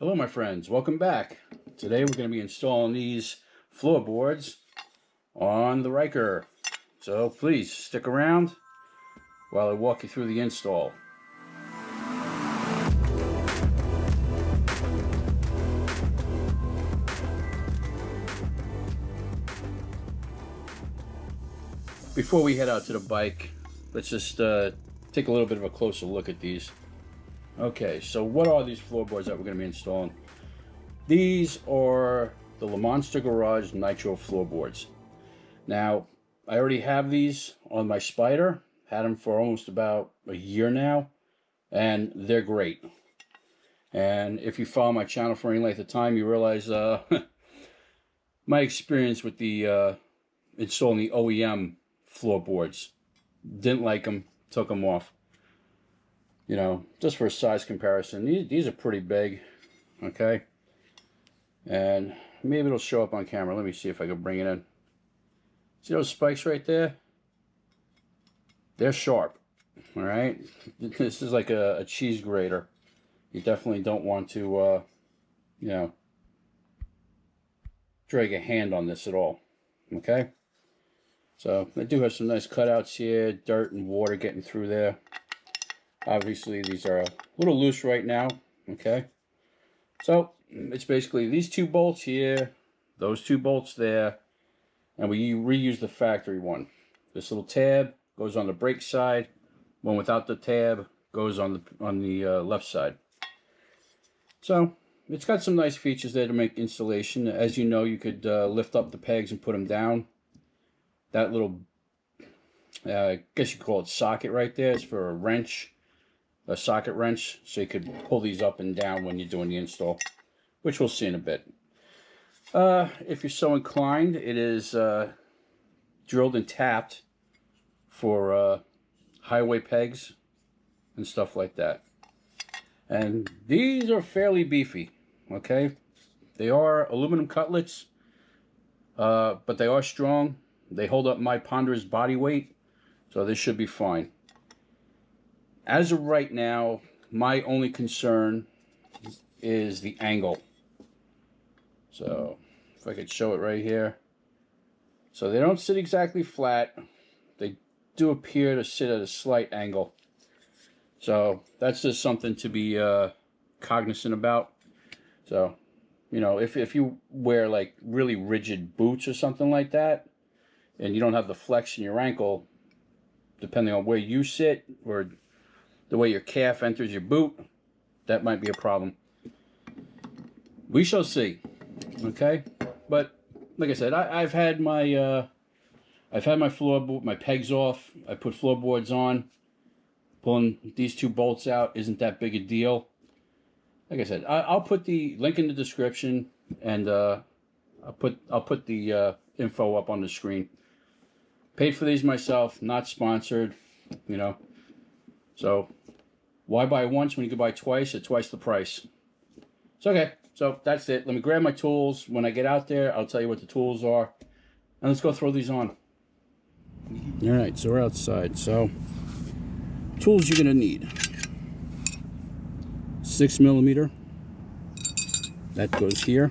Hello my friends, welcome back. Today we're going to be installing these floorboards on the Ryker. So please stick around while I walk you through the install. Before we head out to the bike, let's just take a little bit of a closer look at these. Okay, so what are these floorboards that we're going to be installing? These are the Le Monster Garage Nitro floorboards. Now, I already have these on my Spyder. Had them for almost about a year now, and they're great. And if you follow my channel for any length of time, you realize my experience with the installing the OEM floorboards. Didn't like them, took them off. You know, just for a size comparison, these are pretty big, okay? And maybe it'll show up on camera. Let me see if I can bring it in. See those spikes right there? They're sharp, all right? This is like a cheese grater. You definitely don't want to, you know, drag a hand on this at all, okay? So I do have some nice cutouts here, dirt and water getting through there. Obviously, these are a little loose right now, okay? So, it's basically these two bolts here, those two bolts there, and we reuse the factory one. This little tab goes on the brake side, one without the tab goes on the left side. So, it's got some nice features there to make installation. As you know, you could lift up the pegs and put them down. That little, I guess you could call it socket right there, is for a wrench. A socket wrench, so you could pull these up and down when you're doing the install, which we'll see in a bit. If you're so inclined, it is drilled and tapped for highway pegs and stuff like that. And these are fairly beefy, okay? They are aluminum cutlets, but they are strong. They hold up my ponderous body weight, so this should be fine. As of right now, my only concern is the angle. So, if I could show it right here. So they don't sit exactly flat. They do appear to sit at a slight angle. So, that's just something to be cognizant about. So, you know, if you wear like really rigid boots or something like that, and you don't have the flex in your ankle, depending on where you sit, or the way your calf enters your boot, that might be a problem. We shall see, okay? But like I said, I've had my floorboard, my pegs off. I put floorboards on. Pulling these two bolts out isn't that big a deal. Like I said, I'll put the link in the description, and I'll put the info up on the screen. Paid for these myself, not sponsored, you know. So, why buy once when you can buy twice at twice the price? So, okay, so that's it. Let me grab my tools. When I get out there, I'll tell you what the tools are. And let's go throw these on. All right, so we're outside. So, tools you're going to need. 6mm. That goes here.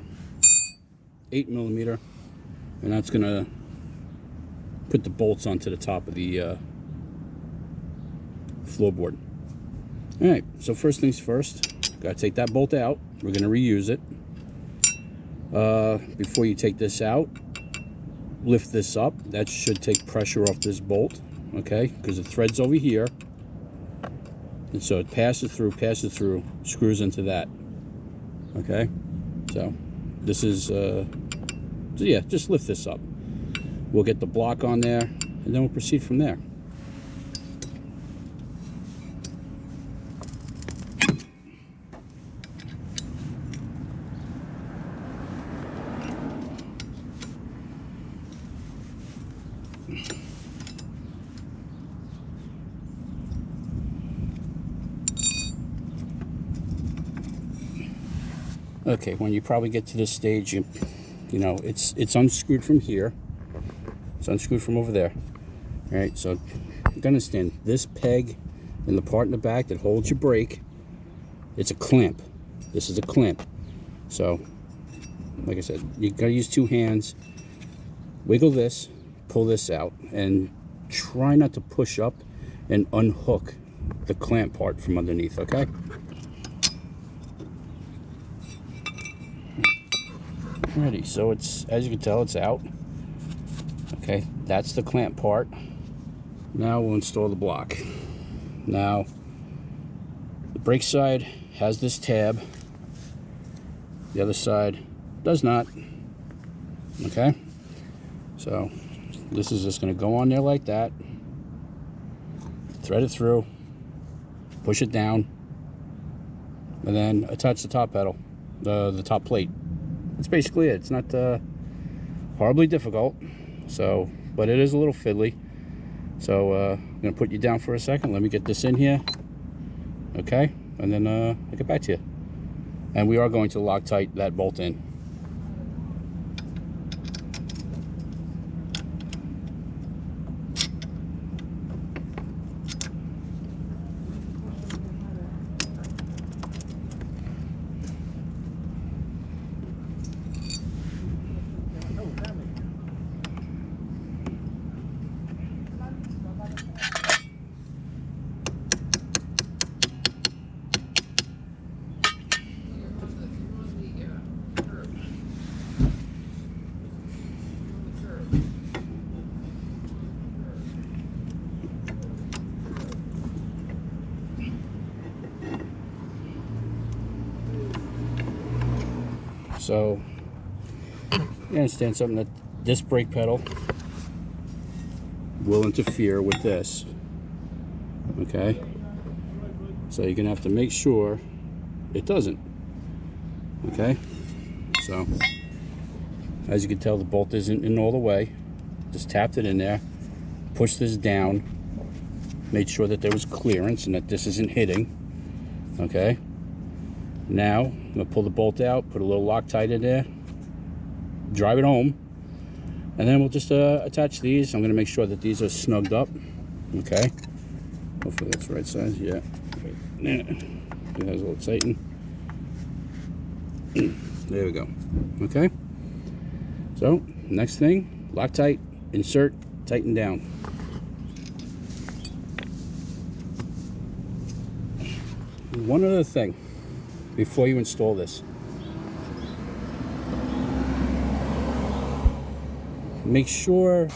8mm. And that's going to put the bolts onto the top of the floorboard. Alright, so first things first, gotta take that bolt out. We're gonna reuse it. Before you take this out, lift this up. That should take pressure off this bolt, okay? Because the thread's over here. And so it passes through, screws into that. Okay? So this is, so yeah, just lift this up. We'll get the block on there, and then we'll proceed from there. Okay, when you probably get to this stage, you know, it's unscrewed from here. It's unscrewed from over there. All right, so you gotta understand, this peg and the part in the back that holds your brake, it's a clamp. This is a clamp. So, like I said, you gotta use 2 hands. Wiggle this, pull this out, and try not to push up and unhook the clamp part from underneath, okay? Alrighty, so it's, as you can tell, it's out. Okay, that's the clamp part. Now we'll install the block. Now, the brake side has this tab. The other side does not. Okay, so this is just going to go on there like that. Thread it through, push it down, and then attach the top pedal, the top plate. That's basically it. It's not horribly difficult, so, but it is a little fiddly. So I'm gonna put you down for a second. Let me get this in here, okay, and then I'll get back to you. And we are going to Loctite that bolt in. So you understand something, that this brake pedal will interfere with this, okay? So you're gonna have to make sure it doesn't, okay? So as you can tell, the bolt isn't in all the way. Just tapped it in there, push this down, made sure that there was clearance and that this isn't hitting, okay? Now I'm gonna pull the bolt out, put a little Loctite in there, drive it home, and then we'll just attach these. I'm gonna make sure that these are snugged up, okay? Hopefully that's the right size. Yeah, it has a little tighten. There we go. Okay, so next thing, Loctite, insert, tighten down. One other thing before you install this, make sure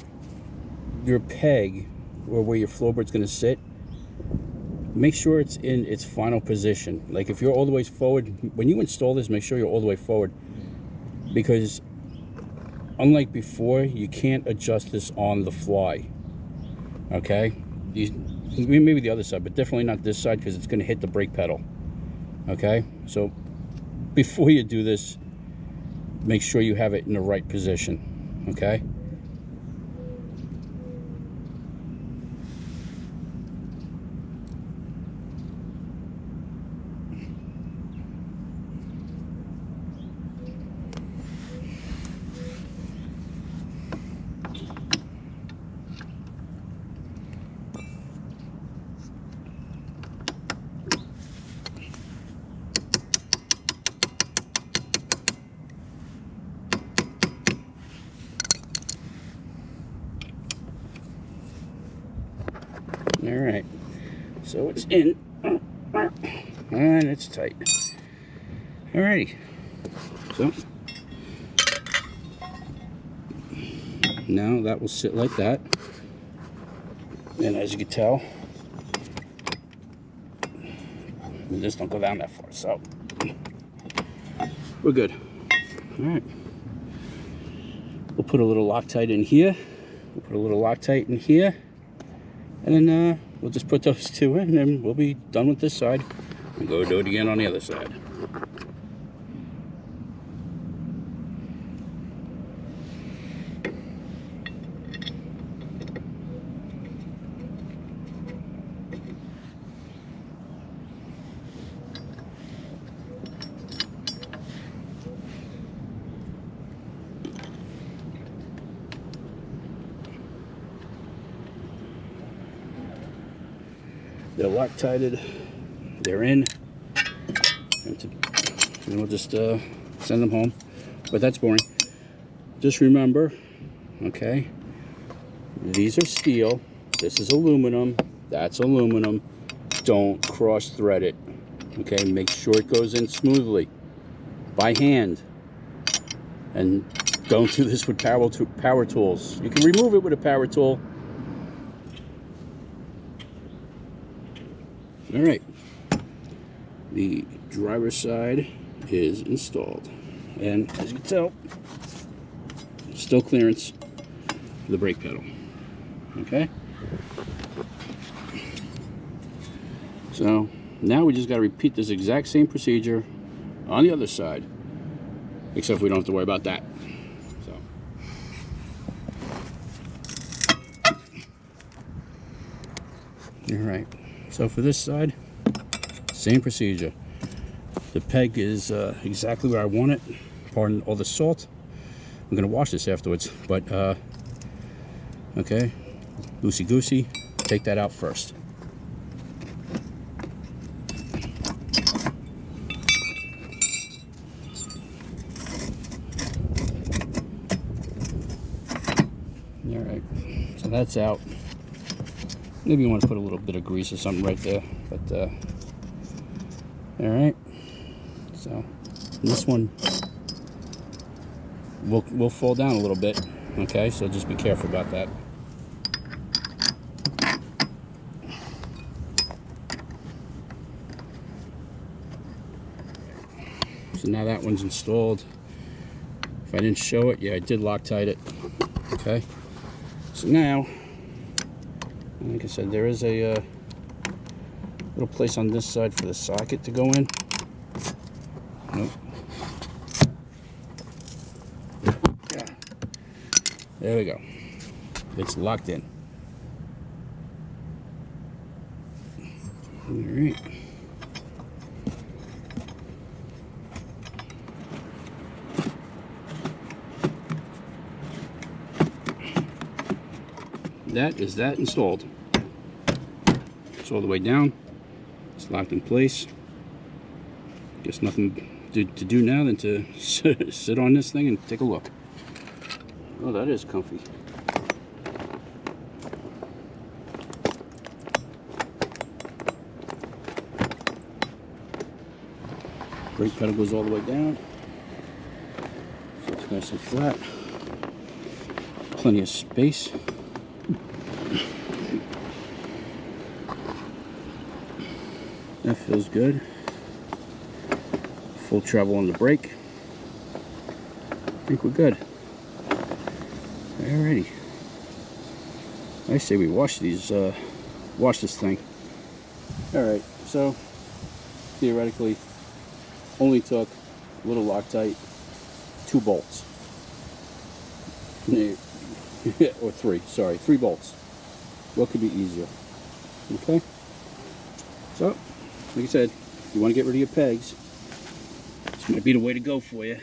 your peg, or where your floorboard's going to sit, make sure it's in its final position. Like if you're all the way forward, when you install this, make sure you're all the way forward, because unlike before, you can't adjust this on the fly, okay? Maybe the other side, but definitely not this side, because it's going to hit the brake pedal. Okay, so before you do this, make sure you have it in the right position, okay? All right, so it's in and it's tight. All righty, so now that will sit like that, and as you can tell, we just don't go down that far, so we're good. All right, we'll put a little Loctite in here, we'll put a little Loctite in here, and then we'll just put those two in, and then we'll be done with this side. We'll go do it again on the other side. They're Loctited, they're in, and we'll just send them home. But that's boring. Just remember, okay, these are steel, this is aluminum, that's aluminum. Don't cross thread it. Okay, make sure it goes in smoothly by hand. And don't do this with power tools. You can remove it with a power tool. All right, the driver's side is installed, and as you can tell, still clearance for the brake pedal. Okay, so now we just got to repeat this exact same procedure on the other side, except we don't have to worry about that. All right, so for this side, same procedure. The peg is exactly where I want it. Pardon all the salt. I'm gonna wash this afterwards, but okay, loosey-goosey, take that out first. All right, so that's out. Maybe you want to put a little bit of grease or something right there, but all right. So this one will fall down a little bit. Okay, so just be careful about that. So now that one's installed. If I didn't show it, yeah, I did Loctite it. Okay, so now, like I said, there is a little place on this side for the socket to go in. Nope. Yeah. There we go. It's locked in. All right. That is that installed. It's all the way down. It's locked in place. Guess nothing to do now than to sit on this thing and take a look. Oh, that is comfy. Brake pedal goes all the way down. So it's nice and flat. Plenty of space. That feels good. Full travel on the brake. I think we're good. Alrighty. I say we wash these, wash this thing. Alright, so theoretically only took a little Loctite, 2 bolts. Or 3, sorry, 3 bolts. What could be easier? Okay? So, like I said, if you want to get rid of your pegs, this might be the way to go for you.